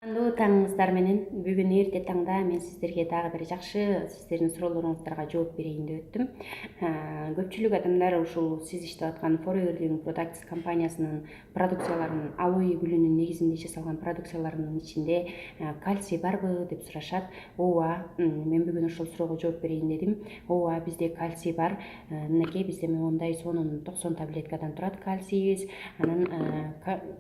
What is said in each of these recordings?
Таңыңыздар менен бүгүн эрте таңда мен сиздерге дагы бир жакшы сиздердин суроолоруңуздарга жооп берейин деп өттүм. Көпчүлүк адамдар ушул сиз иштеп аткан Forever Living Products компаниясынын продукцияларын алоэ гүлүнүн негизинде жасалган продукцияларынын ичинде кальций барбы деп сурашат. Ооба, мен бүгүн ошол суроого жооп берейин дедим. Ооба, бизде кальций бар. Мынакей бизде мондай сонун 90 таблеткадан турат кальцийибиз. Анан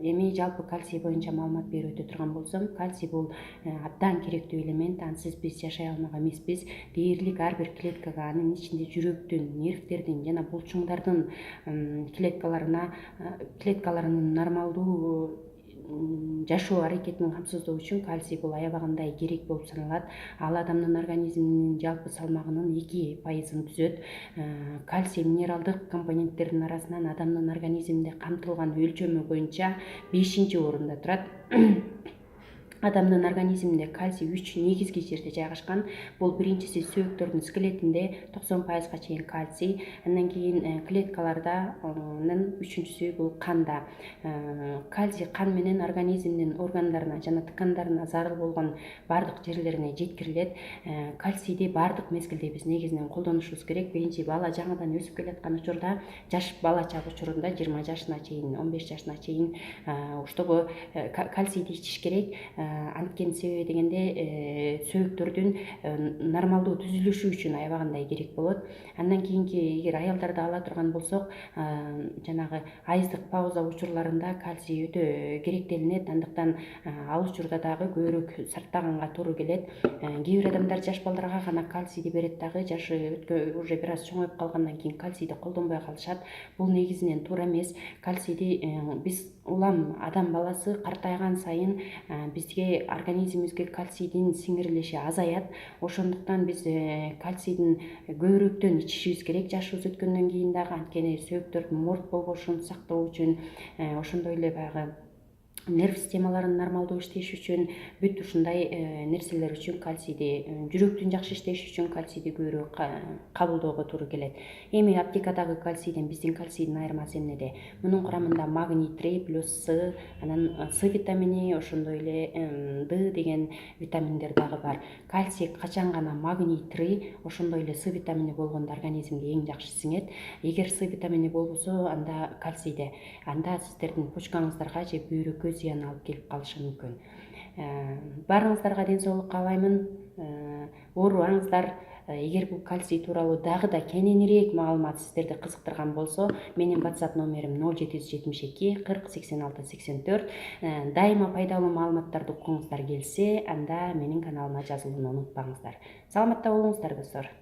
эми жалпы кальций боюнча маалымат берип өтө турган болсом, кальций бул абдан керектүү элемент. Ансыз биз жашай алмак эмеспиз. Дээрлик ар бир клеткага, анын ичинде жүрөктүн, нервтердин жана булчуңдардын клеткаларынын нормалдуу жашоо аракетин камсыздоо үчүн кальций бул аябагандай керек болуп саналат. Ал адамдын организминин жалпы салмагынын 2% түзөт. Кальций минералдык компоненттердин арасынан адамдын организминде камтылган өлчөмү боюнча 5-орунда турат. Адамдын организминде кальций 3 негизги жерде жайгашкан. Бул биринчиси сөөктөрдүн скелетинде 90%га чейин кальций, андан кийин клеткаларданын үчүнчүсү бул канда. Кальций кан менен организмдин органдарына жана ткандарына зарыл болгон бардык жерлерине жеткирилет. Кальцийди бардык мезгилде биз негизинен колдонушубуз керек. Биринчи бала жаңыдан өсүп келаткан учурда, жаш бала чак учурунда 20 жашына чейин, 15 жашына чейин уштогу кальцийди ичиш керек. Анткени себеби дегенде сөөктөрдүн нормалдуу түзүлүшү үчүн аябагандай керек болот. Андан кийинки эгер аялдарды ала турган болсок, жанагы айыздык пауза учурларында кальций өтө керектелинет. Андыктан ал учурда дагы көбүрөөк сарптаганга туура келет. Кээ бир адамдар жаш балдарга гана кальцийди берет дагы, жашы уже бир аз чоңоюп калгандан кийин кальцийди колдонбой калышат. Бул негизинен туура эмес. Кальцийди биз улам адам баласы картайган сайын бизге организмибизге кальцийдин сиңирилиши азаят. Ошондуктан биз кальцийдин көбүрөөктөн ичишибиз керек жашыбыз өткөндөн кийин дагы, анткени сөөктөрдүн морт болбошун сактоо үчүн, ошондой эле баягы нерв системаларынын нормалдуу иштеши үчүн, бүт ушундай нерселер үчүн кальцийди, жүрөктүн жакшы иштеши үчүн кальцийди көбүрөөк кабылдоого туура келет. Эми аптекадагы кальцийден биздин кальцийдин айырмасы эмнеде? Мунун курамында магний 3 плюс С, анан С витамини, ошондой эле Д деген витаминдер дагы бар. Кальций качан гана магний 3, ошондой эле С витамини болгондо организмге эң жакшы сиңет. Эгер С витамини болбосо, анда кальцийде, анда сиздердин почкаңыздарга же бөйрөккө зыян алып келип калышы мүмкүн. Баарыңыздарга ден соолук каалаймын. Оорубаңыздар. Эгер бул кальций тууралуу дагы да кененирээк маалымат сиздерди кызыктырган болсо, менин WhatsApp номерим 0772 40 86 84. Дайыма пайдалуу маалыматтарды уккуңуздар келсе, анда менин каналыма жазылууну унутпаңыздар. Саламатта болуңуздар, достор.